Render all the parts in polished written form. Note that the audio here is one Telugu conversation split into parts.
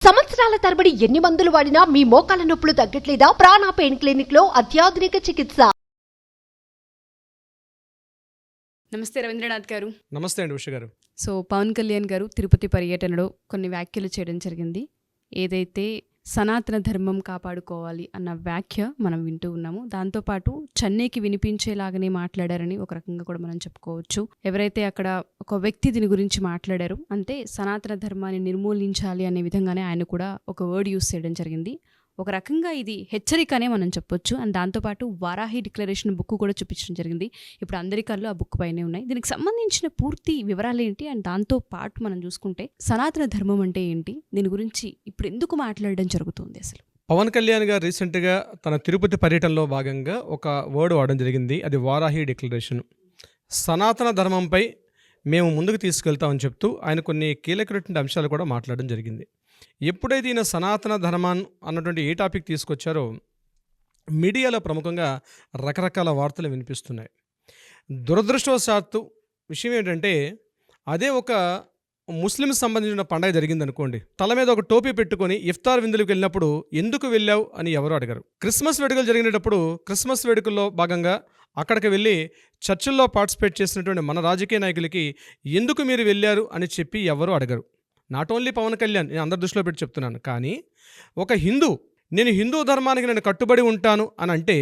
సంవత్సరాల తరబడి ఎన్ని మందులు వాడినా మీ మోకాల నొప్పులు తగ్గట్లేదా? ప్రాణ పెయిన్ క్లినిక్ లో అత్యాధునిక చికిత్స. నమస్తే రవీంద్రనాథ్ గారు. నమస్తే అండి ఉష గారు. సో పవన్ కళ్యాణ్ గారు తిరుపతి పర్యటనలో కొన్ని వ్యాఖ్యలు చేయడం జరిగింది. ఏదైతే సనాతన ధర్మం కాపాడుకోవాలి అన్న వ్యాఖ్య మనం వింటూ ఉన్నాము. దాంతోపాటు చెన్నైకి వినిపించేలాగానే మాట్లాడారని ఒక రకంగా కూడా మనం చెప్పుకోవచ్చు. ఎవరైతే అక్కడ ఒక వ్యక్తి దీని గురించి మాట్లాడారు అంటే సనాతన ధర్మాన్ని నిర్మూలించాలి అనే విధంగానే ఆయన కూడా ఒక వర్డ్ యూస్ చేయడం జరిగింది. ఒక రకంగా ఇది హెచ్చరికనే మనం చెప్పొచ్చు. అండ్ దాంతోపాటు వారాహి డిక్లరేషన్ బుక్ కూడా చూపించడం జరిగింది. ఇప్పుడు అందరి కళ్ళు ఆ బుక్ పైనే ఉన్నాయి. దీనికి సంబంధించిన పూర్తి వివరాలు ఏంటి అండ్ దాంతో పాటు మనం చూసుకుంటే సనాతన ధర్మం అంటే ఏంటి, దీని గురించి ఇప్పుడు ఎందుకు మాట్లాడడం జరుగుతుంది అసలు? పవన్ కళ్యాణ్ గారు రీసెంట్గా తన తిరుపతి పర్యటనలో భాగంగా ఒక వర్డ్ వాడడం జరిగింది. అది వారాహి డిక్లరేషన్. సనాతన ధర్మంపై మేము ముందుకు తీసుకెళ్తామని చెప్తూ ఆయన కొన్ని కీలకమైనటువంటి అంశాలు కూడా మాట్లాడడం జరిగింది. ఎప్పుడైతే ఈయన సనాతన ధర్మాన్ని అన్నటువంటి ఏ టాపిక్ తీసుకొచ్చారో మీడియాలో ప్రముఖంగా రకరకాల వార్తలు వినిపిస్తున్నాయి. దురదృష్టవశాత్తు విషయం ఏంటంటే అదే ఒక ముస్లిం సంబంధించిన పండగ జరిగిందనుకోండి, తల మీద ఒక టోపీ పెట్టుకొని ఇఫ్తార్ విందులకు వెళ్ళినప్పుడు ఎందుకు వెళ్ళావు అని ఎవరు అడగరు. క్రిస్మస్ వేడుకలు జరిగినప్పుడు క్రిస్మస్ వేడుకల్లో భాగంగా అక్కడికి వెళ్ళి చర్చిల్లో పార్టిసిపేట్ చేసినటువంటి మన రాజకీయ నాయకులకి ఎందుకు మీరు వెళ్ళారు అని చెప్పి ఎవరు అడగరు. నాట్ ఓన్లీ పవన్ కళ్యాణ్, నేను అందరి దృష్టిలో పెట్టి చెప్తున్నాను. కానీ ఒక నేను హిందూ ధర్మానికి నేను కట్టుబడి ఉంటాను అని అంటే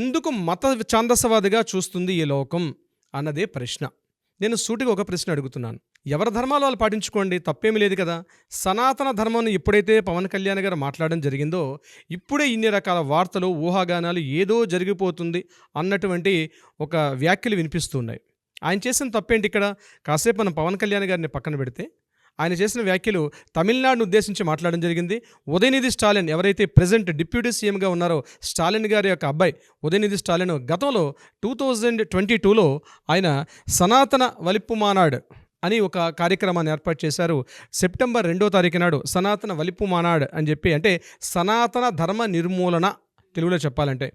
ఎందుకు మత ఛాందసవాదిగా చూస్తుంది ఈ లోకం అన్నదే ప్రశ్న. నేను సూటిగా ఒక ప్రశ్న అడుగుతున్నాను. ఎవరి ధర్మాలు వాళ్ళు పాటించుకోండి, తప్పేమీ లేదు కదా. సనాతన ధర్మాన్ని ఎప్పుడైతే పవన్ కళ్యాణ్ గారు మాట్లాడడం జరిగిందో ఇప్పుడే ఇన్ని రకాల వార్తలు, ఊహాగానాలు, ఏదో జరిగిపోతుంది అన్నటువంటి ఒక వ్యాఖ్యలు వినిపిస్తున్నాయి. ఆయన చేసిన తప్పేంటి ఇక్కడ? కాసేపు మనం పవన్ కళ్యాణ్ గారిని పక్కన పెడితే ఆయన చేసిన వ్యాఖ్యలు తమిళనాడును ఉద్దేశించి మాట్లాడడం జరిగింది. ఉదయనిధి స్టాలిన్ ఎవరైతే ప్రెజెంట్ డిప్యూటీ సీఎంగా ఉన్నారో స్టాలిన్ గారి యొక్క అబ్బాయి ఉదయనిధి స్టాలిన్ గతంలో 2022లో ఆయన సనాతన వలిప్పు మానాడు అని ఒక కార్యక్రమాన్ని ఏర్పాటు చేశారు. సెప్టెంబర్ 2వ తారీఖు నాడు సనాతన వలిప్పు మానాడు అని చెప్పి, అంటే సనాతన ధర్మ నిర్మూలన తెలుగులో చెప్పాలంటే,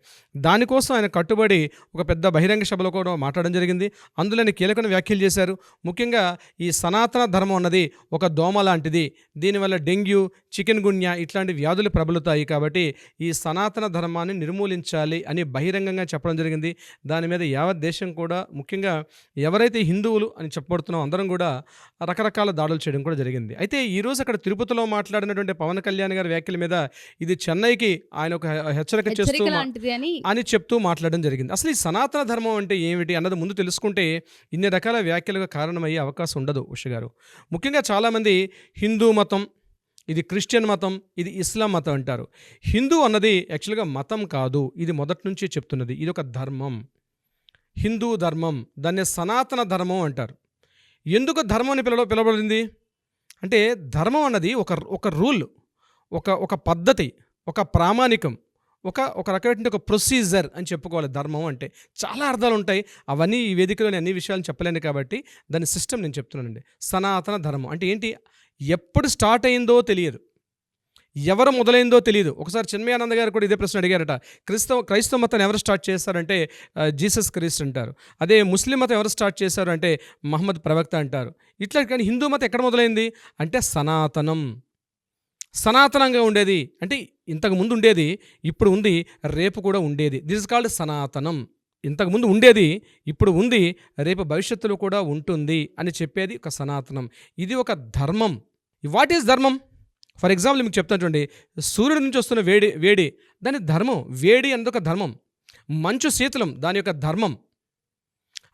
దానికోసం ఆయన కట్టుబడి ఒక పెద్ద బహిరంగ సభలో కూడా మాట్లాడడం జరిగింది. అందులో కీలకమైన వ్యాఖ్యలు చేశారు. ముఖ్యంగా ఈ సనాతన ధర్మం అన్నది ఒక దోమ లాంటిది, దీనివల్ల డెంగ్యూ, చికెన్ గున్యా ఇట్లాంటి వ్యాధులు ప్రబలుతాయి, కాబట్టి ఈ సనాతన ధర్మాన్ని నిర్మూలించాలి అని బహిరంగంగా చెప్పడం జరిగింది. దాని మీద యావత్ దేశం కూడా, ముఖ్యంగా ఎవరైతే హిందువులు అని చెప్పబడుతున్నామో అందరం కూడా రకరకాల దాడులు చేయడం కూడా జరిగింది. అయితే ఈరోజు అక్కడ తిరుపతిలో మాట్లాడినటువంటి పవన్ కళ్యాణ్ గారి వ్యాఖ్యల మీద ఇది చెన్నైకి ఆయన ఒక హెచ్చరిక చేస్తూ అని చెప్తూ మాట్లాడడం జరిగింది. అసలు ఈ సనాతన ధర్మం అంటే ఏమిటి అన్నది ముందు తెలుసుకుంటే ఇన్ని రకాల వ్యాఖ్యలుగా కారణమయ్యే అవకాశం ఉండదు ఉష గారు. ముఖ్యంగా చాలామంది హిందూ మతం, ఇది క్రిస్టియన్ మతం, ఇది ఇస్లాం మతం అంటారు. హిందూ అన్నది యాక్చువల్గా మతం కాదు, ఇది మొదటి నుంచి చెప్తున్నది. ఇది ఒక ధర్మం, హిందూ ధర్మం. దాన్ని సనాతన ధర్మం అంటారు. ఎందుకు ధర్మం అని పిలవబడింది అంటే ధర్మం అన్నది ఒక రూల్, ఒక పద్ధతి, ఒక ప్రామాణికం, ఒక రకమైన ఒక ప్రొసీజర్ అని చెప్పుకోవాలి. ధర్మం అంటే చాలా అర్థాలు ఉంటాయి. అవన్నీ ఈ వేదికలోని అన్ని విషయాలను చెప్పలేను కాబట్టి దాని సిస్టమ్ నేను చెప్తున్నానండి. సనాతన ధర్మం అంటే ఏంటి? ఎప్పుడు స్టార్ట్ అయిందో తెలియదు, ఎవరు మొదలైందో తెలియదు. ఒకసారి చిన్మయానంద గారు కూడా ఇదే ప్రశ్న అడిగారట. క్రైస్తవ మతం ఎవరు స్టార్ట్ చేశారంటే జీసస్ క్రీస్ట్ అంటారు. అదే ముస్లిం మతం ఎవరు స్టార్ట్ చేశారు అంటే మహమ్మద్ ప్రవక్త అంటారు. ఇట్లా. కానీ హిందూ మతం ఎక్కడ మొదలైంది అంటే సనాతనంగా ఉండేది, అంటే ఇంతకుముందు ఉండేది, ఇప్పుడు ఉంది, రేపు కూడా ఉండేది. దిస్ ఇస్ కాల్డ్ సనాతనం. ఇంతకుముందు ఉండేది, ఇప్పుడు ఉంది, రేపు భవిష్యత్తులో కూడా ఉంటుంది అని చెప్పేది ఒక సనాతనం. ఇది ఒక ధర్మం. వాట్ ఈజ్ ధర్మం? ఫర్ ఎగ్జాంపుల్ మీకు చెప్తాను చూడండి. సూర్యుడి నుంచి వస్తున్న వేడి దాని ధర్మం. వేడి అనేది ఒక ధర్మం. మంచు శీతలం దాని యొక్క ధర్మం.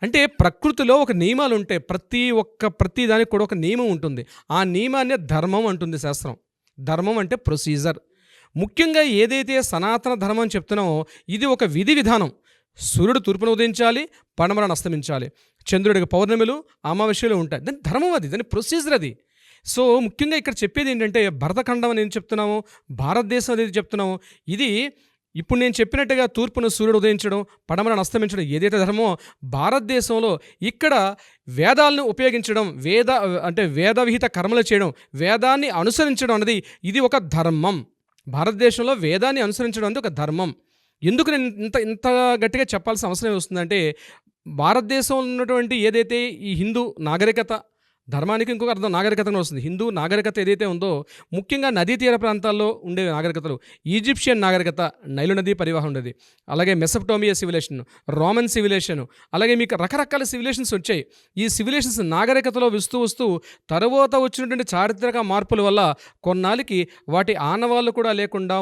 అంటే ప్రకృతిలో ఒక నియమాలు ఉంటాయి. ప్రతి దానికి కూడా ఒక నియమం ఉంటుంది. ఆ నియమాన్ని ధర్మం అంటుంది శాస్త్రం. ధర్మం అంటే ప్రొసీజర్. ముఖ్యంగా ఏదైతే సనాతన ధర్మం చెప్తున్నామో ఇది ఒక విధి విధానం. సూర్యుడు తూర్పున ఉదయించాలి, పడమరను అస్తమించాలి, చంద్రుడికి పౌర్ణమిలు, అమావాస్యలు ఉంటాయి. దాని ధర్మం అది, దాని ప్రొసీజర్ అది. సో ముఖ్యంగా ఇక్కడ చెప్పేది ఏంటంటే భరతఖండం అని చెప్తున్నాము, భారతదేశం అనేది చెప్తున్నాము. ఇది ఇప్పుడు నేను చెప్పినట్టుగా తూర్పున సూర్యుడు ఉదయించడం, పడమరను అస్తమించడం ఏదైతే ధర్మమో భారతదేశంలో ఇక్కడ వేదాలను ఉపయోగించడం, వేదవిహిత కర్మలు చేయడం, వేదాన్ని అనుసరించడం అనేది ఇది ఒక ధర్మం. భారతదేశంలో వేదాన్ని అనుసరించడం అనేది ఒక ధర్మం. ఎందుకు నేను ఇంత గట్టిగా చెప్పాల్సిన అవసరం వస్తుందంటే భారతదేశంలో ఉన్నటువంటి ఏదైతే ఈ హిందూ నాగరికత, ధర్మానికి ఇంకొక అర్థం నాగరికతగా వస్తుంది. హిందూ నాగరికత ఏదైతే ఉందో ముఖ్యంగా నదీ తీర ప్రాంతాల్లో ఉండే నాగరికతలు, ఈజిప్షియన్ నాగరికత, నైలు నదీ పరివాహం ఉండేది, అలాగే మెసపటోమియా సివిలేషన్, రోమన్ సివిలేషన్, అలాగే మీకు రకరకాల సివిలేషన్స్ వచ్చాయి. ఈ సివిలేషన్స్ నాగరికతలో వస్తూ తరువాత వచ్చినటువంటి చారిత్రక మార్పుల వల్ల కొన్నాళ్ళకి వాటి ఆనవాళ్ళు కూడా లేకుండా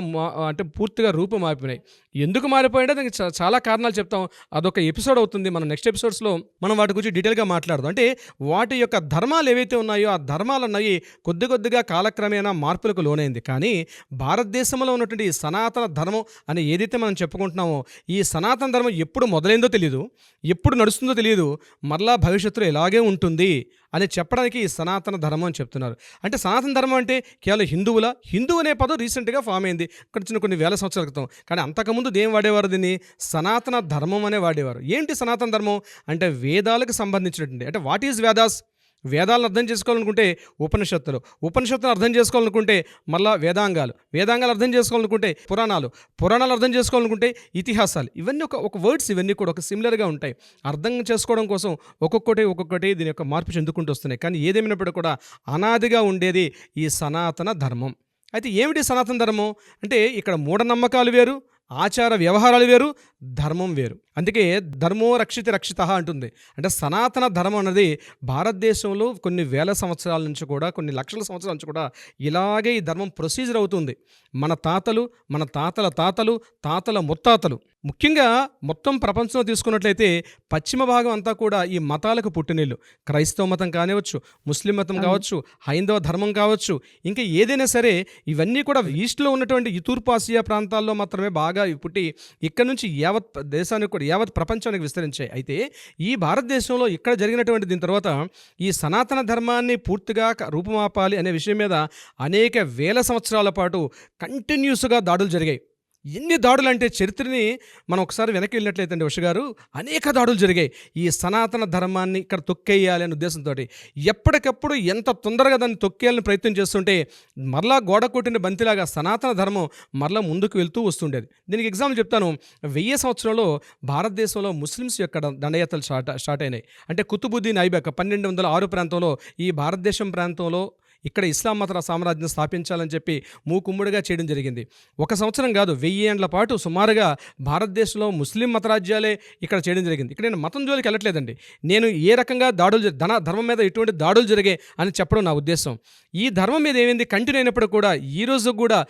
అంటే పూర్తిగా రూపు మారిపోయినాయి. ఎందుకు మారిపోయిందో దానికి చాలా కారణాలు చెప్తాం. అదొక ఎపిసోడ్ అవుతుంది. మనం నెక్స్ట్ ఎపిసోడ్స్లో మనం వాటి గురించి డీటెయిల్గా మాట్లాడదాం. అంటే వాటి యొక్క ధర్మాలు ఏవైతే ఉన్నాయో ఆ ధర్మాలు అన్నవి కొద్దిగా కాలక్రమేణా మార్పులకు లోనైంది. కానీ భారతదేశంలో ఉన్నటువంటి ఈ సనాతన ధర్మం అని ఏదైతే మనం చెప్పుకుంటున్నామో ఈ సనాతన ధర్మం ఎప్పుడు మొదలైందో తెలియదు, ఎప్పుడు నడుస్తుందో తెలియదు, మరలా భవిష్యత్తులో ఇలాగే ఉంటుంది అని చెప్పడానికి ఈ సనాతన ధర్మం అని చెప్తున్నారు. అంటే సనాతన ధర్మం అంటే కేవలం హిందూ అనే పదం రీసెంట్గా ఫామ్ అయింది కొన్ని వేల సంవత్సరాల క్రితం. కానీ అంతకుముందు దేం వాడేవారు? దీన్ని సనాతన ధర్మం అనే వాడేవారు. ఏంటి సనాతన ధర్మం అంటే వేదాలకు సంబంధించినటువంటి, అంటే వాట్ ఈజ్ వేదాస్? వేదాలను అర్థం చేసుకోవాలనుకుంటే ఉపనిషత్తులు అర్థం చేసుకోవాలనుకుంటే మళ్ళా వేదాంగాలు అర్థం చేసుకోవాలనుకుంటే పురాణాలు అర్థం చేసుకోవాలనుకుంటే ఇతిహాసాలు. ఇవన్నీ ఒక వర్డ్స్, ఇవన్నీ కూడా ఒక సిమిలర్గా ఉంటాయి. అర్థం చేసుకోవడం కోసం ఒక్కొక్కటి దీని యొక్క మార్పు చెందుకుంటూ వస్తున్నాయి. కానీ ఏదేమైనప్పుడు కూడా అనాదిగా ఉండేది ఈ సనాతన ధర్మం. అయితే ఏమిటి సనాతన ధర్మం అంటే ఇక్కడ మూఢనమ్మకాలు వేరు, ఆచార వ్యవహారాలు వేరు, ధర్మం వేరు. అందుకే ధర్మో రక్షిత అంటుంది. అంటే సనాతన ధర్మం అనేది భారతదేశంలో కొన్ని వేల సంవత్సరాల నుంచి కూడా, కొన్ని లక్షల సంవత్సరాల నుంచి కూడా ఇలాగే ఈ ధర్మం ప్రొసీజర్ అవుతుంది. మన తాతలు, మన తాతల ముత్తాతలు, ముఖ్యంగా మొత్తం ప్రపంచంలో తీసుకున్నట్లయితే పశ్చిమ భాగం అంతా కూడా ఈ మతాలకు పుట్టినీళ్ళు. క్రైస్తవ మతం కానివచ్చు, ముస్లిం మతం కావచ్చు, హైందవ ధర్మం కావచ్చు, ఇంకా ఏదైనా సరే ఇవన్నీ కూడా ఈస్ట్లో ఉన్నటువంటి ఈ తూర్పు ఆసియా ప్రాంతాల్లో మాత్రమే బాగా పుట్టి ఇక్కడ నుంచి యావత్ దేశానికి కూడా, యావత్ ప్రపంచానికి విస్తరించాయి. అయితే ఈ భారతదేశంలో ఇక్కడ జరిగినటువంటి దీని తర్వాత ఈ సనాతన ధర్మాన్ని పూర్తిగా రూపుమాపాలి అనే విషయం మీద అనేక వేల సంవత్సరాల పాటు కంటిన్యూస్గా దాడులు జరిగాయి. ఎన్ని దాడులు అంటే చరిత్రని మనం ఒకసారి వెనక్కి వెళ్ళినట్లయితే అండి ఉష గారు, అనేక దాడులు జరిగాయి ఈ సనాతన ధర్మాన్ని ఇక్కడ తొక్కేయాలి అనే ఉద్దేశంతో. ఎప్పటికప్పుడు ఎంత తొందరగా దాన్ని తొక్కేయాలని ప్రయత్నం చేస్తుంటే మరలా గోడ కొట్టిన బంతిలాగా సనాతన ధర్మం మరలా ముందుకు వెళ్తూ వస్తుండేది. దీనికి ఎగ్జాంపుల్ చెప్తాను. 1000 సంవత్సరంలో భారతదేశంలో ముస్లిమ్స్ యొక్క దండయాత్రలు స్టార్ట్ అయినాయి. అంటే కుతుబుద్దీన్ ఐబక్ 1206 ప్రాంతంలో ఈ భారతదేశం ప్రాంతంలో ఇక్కడ ఇస్లాం మత సామ్రాజ్యం స్థాపించాలని చెప్పి మూకుమ్ముడిగా చేయడం జరిగింది. ఒక సంవత్సరం కాదు, 1000 ఏండ్ల పాటు సుమారుగా భారతదేశంలో ముస్లిం మతరాజ్యాలే ఇక్కడ చేయడం జరిగింది. ఇక్కడ నేను మతం జోలికి వెళ్ళట్లేదండి. నేను ఏ రకంగా దాడులు ధర్మం మీద ఎటువంటి దాడులు జరిగాయి అని చెప్పడం నా ఉద్దేశం. ఈ ధర్మం మీద ఏమైంది కంటిన్యూ అయినప్పుడు కూడా ఈ రోజు కూడా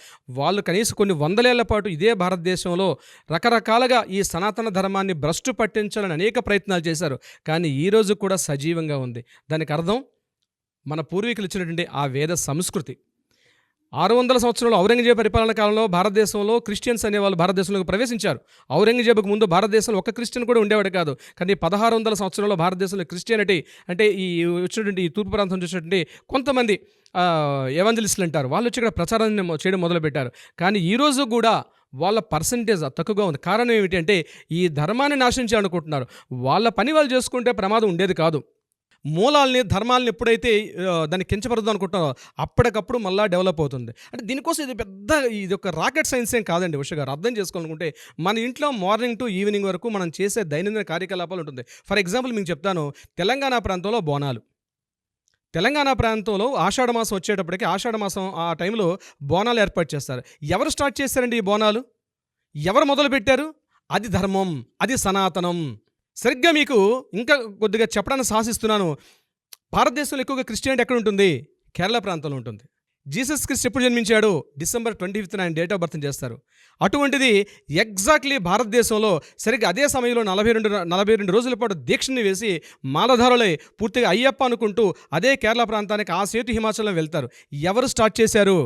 వాళ్ళు కనీసం కొన్ని వందలేళ్ల పాటు ఇదే భారతదేశంలో రకరకాలుగా ఈ సనాతన ధర్మాన్ని భ్రష్టు పట్టించాలని అనేక ప్రయత్నాలు చేశారు. కానీ ఈ రోజు కూడా సజీవంగా ఉంది. దానికి అర్థం మన పూర్వీకులు ఇచ్చినటువంటి ఆ వేద సంస్కృతి. 600 సంవత్సరంలో ఔరంగజేబు పరిపాలన కాలంలో భారతదేశంలో క్రిస్టియన్స్ అనేవాళ్ళు భారతదేశంలోకి ప్రవేశించారు. ఔరంగజేబుకు ముందు భారతదేశంలో ఒక క్రిస్టియన్ కూడా ఉండేవాడు కాదు. కానీ 1600 సంవత్సరంలో భారతదేశంలో క్రిస్టియానిటీ అంటే ఈ వచ్చినటువంటి ఈ తూర్పు ప్రాంతం చూసినటువంటి కొంతమంది ఎవాంజలిస్టులు అంటారు, వాళ్ళు వచ్చి ఇక్కడ ప్రచారాన్ని చేయడం మొదలుపెట్టారు. కానీ ఈరోజు కూడా వాళ్ళ పర్సంటేజ్ తక్కువగా ఉంది. కారణం ఏమిటి అంటే ఈ ధర్మాన్ని నాశనం చేయాలనుకుంటున్నారు. వాళ్ళ పని వాళ్ళు చేసుకుంటే ప్రమాదం ఉండేది కాదు. మూలాల్ని ధర్మాలని ఎప్పుడైతే దాన్ని కించపరదు అనుకుంటారో అప్పటికప్పుడు మళ్ళీ డెవలప్ అవుతుంది. అంటే దీనికోసం ఇది ఒక రాకెట్ సైన్స్ ఏం కాదండి ఉష గారు. అర్థం చేసుకోవాలనుకుంటే మన ఇంట్లో మార్నింగ్ టు ఈవినింగ్ వరకు మనం చేసే దైనందిన కార్యకలాపాలు ఉంటుంది. ఫర్ ఎగ్జాంపుల్ మీకు చెప్తాను, తెలంగాణ ప్రాంతంలో బోనాలు. తెలంగాణ ప్రాంతంలో ఆషాఢ మాసం వచ్చేటప్పటికి, ఆషాఢ మాసం ఆ టైంలో బోనాలు ఏర్పాటు చేస్తారు. ఎవరు స్టార్ట్ చేశారండి ఈ బోనాలు? ఎవరు మొదలుపెట్టారు? అది ధర్మం, అది సనాతనం. సరిగ్గా మీకు ఇంకా కొద్దిగా చెప్పడానికి సాహసిస్తున్నాను. భారతదేశంలో ఎక్కువగా క్రిస్టియానిటీ ఎక్కడ ఉంటుంది? కేరళ ప్రాంతంలో ఉంటుంది. జీసస్ క్రిస్ట్ ఎప్పుడు జన్మించాడు? December 25th ఆయన డేట్ ఆఫ్ బర్త్ చేస్తారు. అటువంటిది ఎగ్జాక్ట్లీ భారతదేశంలో సరిగ్గా అదే సమయంలో 42 రోజుల పాటు దీక్షని వేసి మాలధారులై పూర్తిగా అయ్యప్ప అనుకుంటూ అదే కేరళ ప్రాంతానికి ఆ సేతు హిమాచలం వెళ్తారు. ఎవరు స్టార్ట్ చేశారు?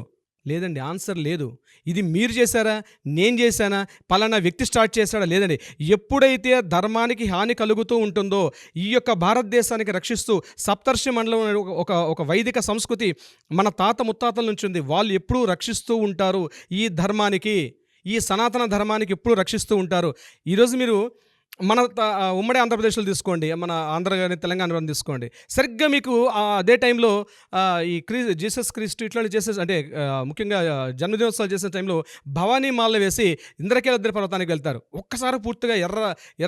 లేదండి, ఆన్సర్ లేదు. ఇది మీరు చేశారా, నేను చేశానా, పలానా వ్యక్తి స్టార్ట్ చేశాడా? లేదండి. ఎప్పుడైతే ధర్మానికి హాని కలుగుతూ ఉంటుందో ఈ యొక్క భారతదేశానికి రక్షిస్తూ సప్తర్షి మండలం ఒక వైదిక సంస్కృతి మన తాత ముత్తాతల నుంచి ఉంది. వాళ్ళు ఎప్పుడూ రక్షిస్తూ ఉంటారు ఈ ధర్మానికి, ఈ సనాతన ధర్మానికి ఎప్పుడూ రక్షిస్తూ ఉంటారు. ఈరోజు మీరు మన ఉమ్మడి ఆంధ్రప్రదేశ్లో తీసుకోండి, మన ఆంధ్ర కానీ తెలంగాణ కానీ తీసుకోండి. సరిగ్గా మీకు అదే టైంలో ఈ జీసస్ క్రీస్తు ఇట్లాంటి చేసే అంటే ముఖ్యంగా జన్మదినోత్సవాలు చేసే టైంలో భవానీ మాలలు వేసి ఇంద్రకీలాద్రి పర్వతానికి వెళ్తారు. ఒక్కసారి పూర్తిగా ఎర్ర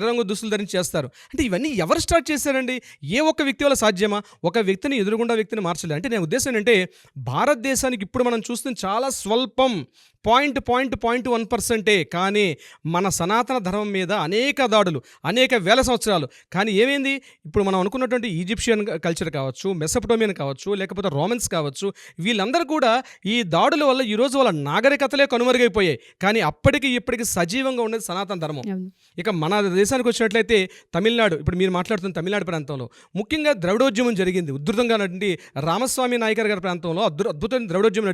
రంగు దుస్తులు ధరించి చేస్తారు. అంటే ఇవన్నీ ఎవరు స్టార్ట్ చేశారండి? ఏ ఒక్క వ్యక్తి వల్ల సాధ్యమా? ఒక వ్యక్తిని ఎదురుగుండా వ్యక్తిని మార్చలేదు. అంటే నేను ఉద్దేశం ఏంటంటే భారతదేశానికి ఇప్పుడు మనం చూస్తున్న చాలా స్వల్పం 0.1%, కానీ మన సనాతన ధర్మం మీద అనేక దాడులు, అనేక వేల సంవత్సరాలు. కానీ ఏమైంది? ఇప్పుడు మనం అనుకున్నటువంటి ఈజిప్షియన్ కల్చర్ కావచ్చు, మెసొపటోమియన్ కావచ్చు, లేకపోతే రోమన్స్ కావచ్చు, వీళ్ళందరూ కూడా ఈ దాడుల వల్ల ఈరోజు వాళ్ళ నాగరికతలే కనుమరుగైపోయాయి. కానీ అప్పటికి ఇప్పటికి సజీవంగా ఉండేది సనాతన ధర్మం. ఇక మన దేశానికి వచ్చినట్లయితే తమిళనాడు, ఇప్పుడు మీరు మాట్లాడుతున్న తమిళనాడు ప్రాంతంలో ముఖ్యంగా ద్రవిడోద్యమం జరిగింది ఉధృతంగా. రామస్వామి నాయకర్ గారి ప్రాంతంలో అద్భుతమైన ద్రవిడోద్యమం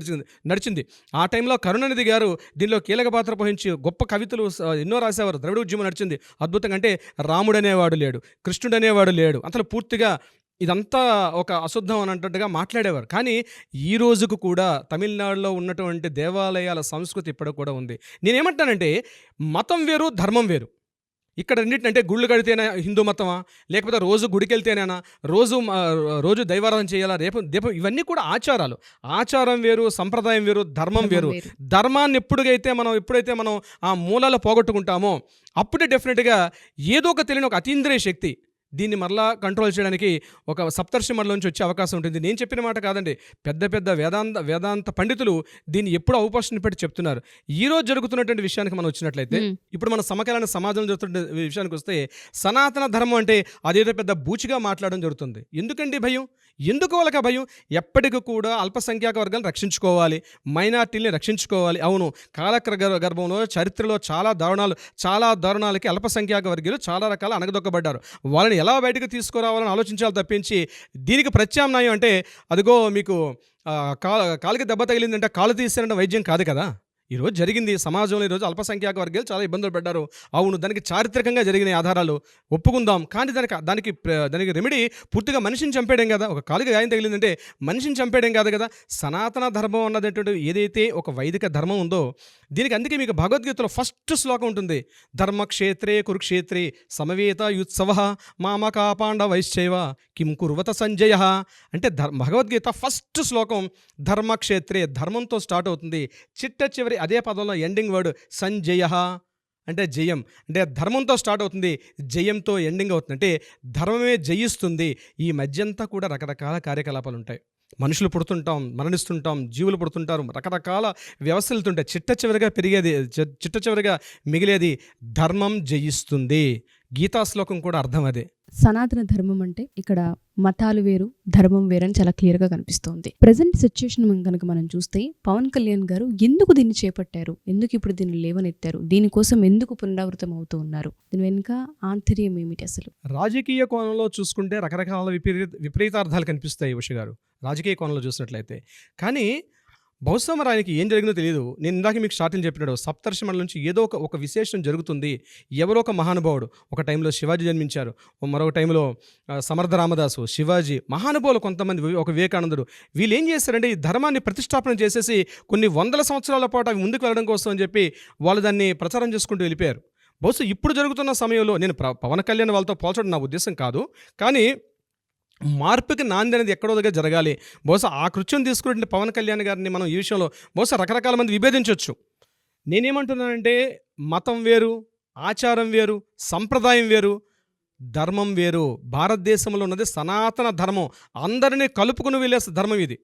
నడిచింది. ఆ టైంలో కరుణానిధి గారు దీనిలో కీలక పాత్ర పోషించి గొప్ప కవితలు ఎన్నో రాసేవారు. ద్రవిడ ఉద్యమం నడిచింది అద్భుతంగా. అంటే రాముడు అనేవాడు లేడు, కృష్ణుడు అనేవాడు లేడు, అసలు పూర్తిగా ఇదంతా ఒక అశుద్ధం అన్నట్టుగా మాట్లాడేవారు. కానీ ఈ రోజుకు కూడా తమిళనాడులో ఉన్నటువంటి దేవాలయాల సంస్కృతి ఇప్పటికి కూడా ఉంది. నేనేమంటానంటే మతం వేరు, ధర్మం వేరు. ఇక్కడ రెండింటినంటే గుళ్ళు కడితేనే హిందూ మతమా, లేకపోతే రోజు గుడికి వెళ్తేనేనా, రోజు దైవారాధన చేయాలా, దీపం, ఇవన్నీ కూడా ఆచారాలు. ఆచారం వేరు, సంప్రదాయం వేరు, ధర్మం వేరు. ధర్మాన్ని ఎప్పుడైతే మనం ఆ మూలాలు పోగొట్టుకుంటామో అప్పుడే డెఫినెట్గా ఏదో ఒక తెలియని ఒక అతీంద్రియ శక్తి దీన్ని మరలా కంట్రోల్ చేయడానికి ఒక సప్తర్షి మండలం నుంచి వచ్చే అవకాశం ఉంటుంది. నేను చెప్పిన మాట కాదండి, పెద్ద పెద్ద వేదాంత పండితులు దీన్ని ఎప్పుడు అవకాశం పెట్టి చెప్తున్నారు. ఈ రోజు జరుగుతున్నటువంటి విషయానికి మనం వచ్చినట్లయితే, ఇప్పుడు మన సమకాలీన సమాజంలో జరుగుతున్న విషయానికి వస్తే, సనాతన ధర్మం అంటే అదేదో పెద్ద బూచిగా మాట్లాడడం జరుగుతుంది. ఎందుకండి భయం? ఎందుకు వాళ్ళకి భయం? ఎప్పటికీ కూడా అల్పసంఖ్యాక వర్గాలను రక్షించుకోవాలి, మైనార్టీని రక్షించుకోవాలి. అవును, గర్భంలో చరిత్రలో చాలా దారుణాలకి అల్పసంఖ్యాక వర్గీయులు చాలా రకాల అణగదొక్కబడ్డారు. వాళ్ళని ఎలా బయటకు తీసుకురావాలని ఆలోచించాలి తప్పించి దీనికి ప్రత్యామ్నాయం అంటే అదిగో మీకు కాలుకి దెబ్బ తగిలిందంటే కాలు తీసారంటే వైద్యం కాదు కదా. ఈరోజు జరిగింది సమాజంలో, ఈరోజు అల్పసంఖ్యాక వర్గాలు చాలా ఇబ్బందులు పడ్డారు. అవును, దానికి చారిత్రకంగా జరిగిన ఆధారాలు ఒప్పుకుందాం. కానీ దానికి రెమెడీ పూర్తిగా మనిషిని చంపేయడం కదా. ఒక కాలుకి గాయం తగిలిందంటే మనిషిని చంపేయడం కాదు కదా. సనాతన ధర్మం అన్నటువంటి ఏదైతే ఒక వైదిక ధర్మం ఉందో దీనికి, అందుకే మీకు భగవద్గీతలో ఫస్ట్ శ్లోకం ఉంటుంది, ధర్మక్షేత్రే కురుక్షేత్రే సమవేత యుత్సవ మామకా పాండవైశ్చైవ కిం కుర్వత సంజయ. అంటే భగవద్గీత ఫస్ట్ శ్లోకం ధర్మక్షేత్రే, ధర్మంతో స్టార్ట్ అవుతుంది. చిట్ట చివరి అదే పదంలో ఎండింగ్ వర్డ్ సంజయ అంటే జయం. అంటే ధర్మంతో స్టార్ట్ అవుతుంది, జయంతో ఎండింగ్ అవుతుంది. అంటే ధర్మమే జయిస్తుంది. ఈ మధ్యంతా కూడా రకరకాల కార్యకలాపాలు ఉంటాయి. మనుషులు పుడుతుంటాం, మరణిస్తుంటాం, జీవులు పుడుతుంటారు, రకరకాల వ్యవస్థలు వెళ్తుంటాయి. చిట్ట చివరిగా మిగిలేది ధర్మం జయిస్తుంది. గీతా శ్లోకం కూడా అర్థం అదే. సనాతన ధర్మం అంటే ఇక్కడ మతాలు వేరు, ధర్మం వేరని చాలా క్లియర్గా కనిపిస్తోంది. ప్రజెంట్ సిచ్యుయేషన్ కనుక మనం చూస్తే పవన్ కళ్యాణ్ గారు ఎందుకు దీన్ని చేపట్టారు, ఎందుకు ఇప్పుడు దీన్ని లేవనెత్తారు, దీనికోసం ఎందుకు పునరావృతం అవుతూ ఉన్నారు, దీని వెనుక ఆంతర్యం ఏమిటి అసలు? రాజకీయ కోణంలో చూసుకుంటే రకరకాల విపరీతార్థాలు కనిపిస్తాయి ఉష గారు, రాజకీయ కోణంలో చూసినట్లయితే. కానీ బహుశా మరి ఆయనకి ఏం జరిగిందో తెలియదు. నేను ఇందాక మీకు స్టార్టింగ్ చెప్పినాడు, సప్తర్షి మండలం నుంచి ఏదో ఒక విశేషం జరుగుతుంది. ఎవరో ఒక మహానుభావుడు, ఒక టైంలో శివాజీ జన్మించారు, మరొక టైంలో సమర్థ రామదాసు, శివాజీ, మహానుభావులు కొంతమంది, ఒక వివేకానందుడు. వీళ్ళు ఏం చేశారంటే ఈ ధర్మాన్ని ప్రతిష్టాపన చేసేసి కొన్ని వందల సంవత్సరాల పాటు అవి ముందుకు వెళ్ళడం కోసం అని చెప్పి వాళ్ళు దాన్ని ప్రచారం చేసుకుంటూ వెళ్ళిపోయారు. బహుశా ఇప్పుడు జరుగుతున్న సమయంలో నేను పవన్ కళ్యాణ్ వాళ్ళతో పోల్చడం నా ఉద్దేశం కాదు, కానీ మార్పుకి నాంది అనేది ఎక్కడో దగ్గర జరగాలి. బహుశా ఆ కృత్యం తీసుకునే పవన్ కళ్యాణ్ గారిని మనం ఈ విషయంలో బహుశా రకరకాల మంది విభేదించవచ్చు. నేనేమంటున్నానంటే మతం వేరు, ఆచారం వేరు, సంప్రదాయం వేరు, ధర్మం వేరు. భారతదేశంలో ఉన్నది సనాతన ధర్మం, అందరినీ కలుపుకుని వెళ్ళే ధర్మం ఇది.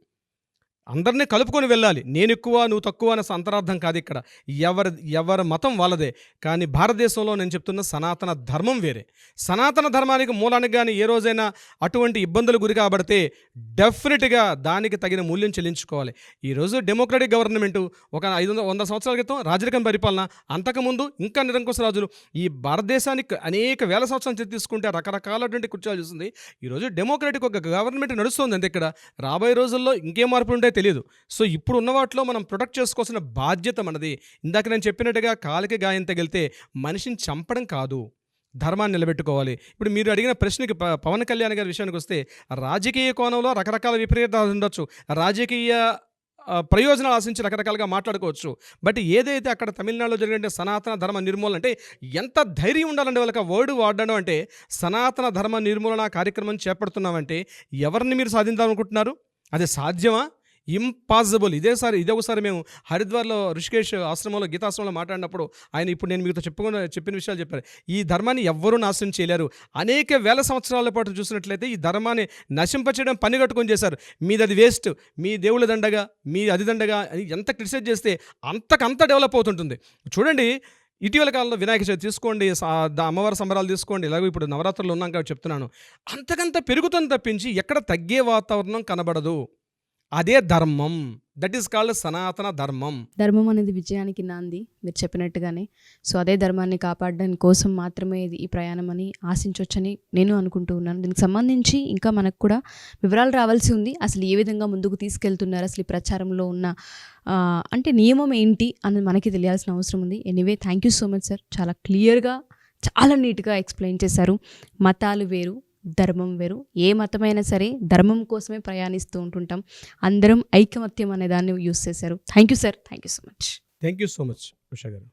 అందరినీ కలుపుకొని వెళ్ళాలి. నేను ఎక్కువ నువ్వు తక్కువ అనే అంతరార్థం కాదు ఇక్కడ. ఎవరి మతం వాళ్ళదే. కానీ భారతదేశంలో నేను చెప్తున్న సనాతన ధర్మం వేరే. సనాతన ధర్మానికి మూలానికి కానీ ఏ రోజైనా అటువంటి ఇబ్బందులు గురి కాబడితే డెఫినెట్గా దానికి తగిన మూల్యం చెల్లించుకోవాలి. ఈరోజు డెమోక్రటిక్ గవర్నమెంటు ఒక 100 సంవత్సరాల క్రితం రాజరికం పరిపాలన, అంతకుముందు ఇంకా నిరంకుశ రాజులు. ఈ భారతదేశానికి అనేక వేల సంవత్సరాలు తీసుకుంటే రకరకాలటువంటి కృత్యాలు చూస్తుంది. ఈరోజు డెమోక్రటిక్ ఒక గవర్నమెంట్ నడుస్తుంది. అంతే. ఇక్కడ రాబోయే రోజుల్లో ఇంకేం మార్పులు ఉంటాయి తెలియదు. సో ఇప్పుడు ఉన్న వాటిలో మనం ప్రొటెక్ట్ చేసుకోవాల్సిన బాధ్యత మనది. ఇందాక నేను చెప్పినట్టుగా కాలికి గాయం తగిలితే మనిషిని చంపడం కాదు, ధర్మాన్ని నిలబెట్టుకోవాలి. ఇప్పుడు మీరు అడిగిన ప్రశ్నకి పవన్ కళ్యాణ్ గారి విషయానికి వస్తే రాజకీయ కోణంలో రకరకాల విపరీతాలు ఉండొచ్చు. రాజకీయ ప్రయోజనాలు ఆశించి రకరకాలుగా మాట్లాడుకోవచ్చు. బట్ ఏదైతే అక్కడ తమిళనాడులో జరిగిన సనాతన ధర్మ నిర్మూలన అంటే ఎంత ధైర్యం ఉండాలండి వాళ్ళకి ఆ వర్డ్ వాడడం అంటే, సనాతన ధర్మ నిర్మూలన కార్యక్రమం చేపడుతున్నామంటే ఎవరిని మీరు సాధించాలనుకుంటున్నారు? అది సాధ్యమా? ఇంపాసిబుల్. ఇదే ఒకసారి మేము హరిద్వార్లో ఋషికేశ్ ఆశ్రమంలో గీతాశ్రమంలో మాట్లాడినప్పుడు ఆయన ఇప్పుడు నేను మీతో చెప్పిన విషయాలు చెప్పారు. ఈ ధర్మాన్ని ఎవ్వరూ నాశనం చేయలేరు. అనేక వేల సంవత్సరాల పాటు చూసినట్లయితే ఈ ధర్మాన్ని నశింపచేయడం పని కట్టుకొని చేశారు. మీది అది వేస్ట్, మీ దేవుళ్ళ దండగా, మీ అది దండగా అని ఎంత క్రిటిసైజ్ చేస్తే అంతకంత డెవలప్ అవుతుంటుంది. చూడండి, ఇటీవల కాలంలో వినాయక చవితి తీసుకోండి, అమ్మవారి సంబరాలు తీసుకోండి, ఇలాగో ఇప్పుడు నవరాత్రులు ఉన్నాం కాబట్టి చెప్తున్నాను. అంతకంత పెరుగుతుంది తప్పించి ఎక్కడ తగ్గే వాతావరణం కనబడదు. అదే ధర్మం. దట్ ఈస్ కాల్డ్ సనాతన ధర్మం. ధర్మం అనేది విజయానికి నాంది, మీరు చెప్పినట్టుగానే. సో అదే ధర్మాన్ని కాపాడడానికి కోసం మాత్రమే ఈ ప్రయాణం అని ఆశించవచ్చని నేను అనుకుంటూ ఉన్నాను. దీనికి సంబంధించి ఇంకా మనకు కూడా వివరాలు రావాల్సి ఉంది. అసలు ఏ విధంగా ముందుకు తీసుకెళ్తున్నారు, అసలు ఈ ప్రచారంలో ఉన్న అంటే నియమం ఏంటి అని మనకి తెలియాల్సిన అవసరం ఉంది. Anyway, thank you so much sir. చాలా క్లియర్గా, చాలా నీట్గా ఎక్స్ప్లెయిన్ చేశారు. మతాలు వేరు, ధర్మం వేరు. ఏ మతమైనా సరే ధర్మం కోసమే ప్రయాణిస్తూ ఉంటుంటాం. అందరం ఐకమత్యం అనే దాన్ని యూస్ చేశారు. Thank you sir. Thank you so much. Thank you so much Usha గారు.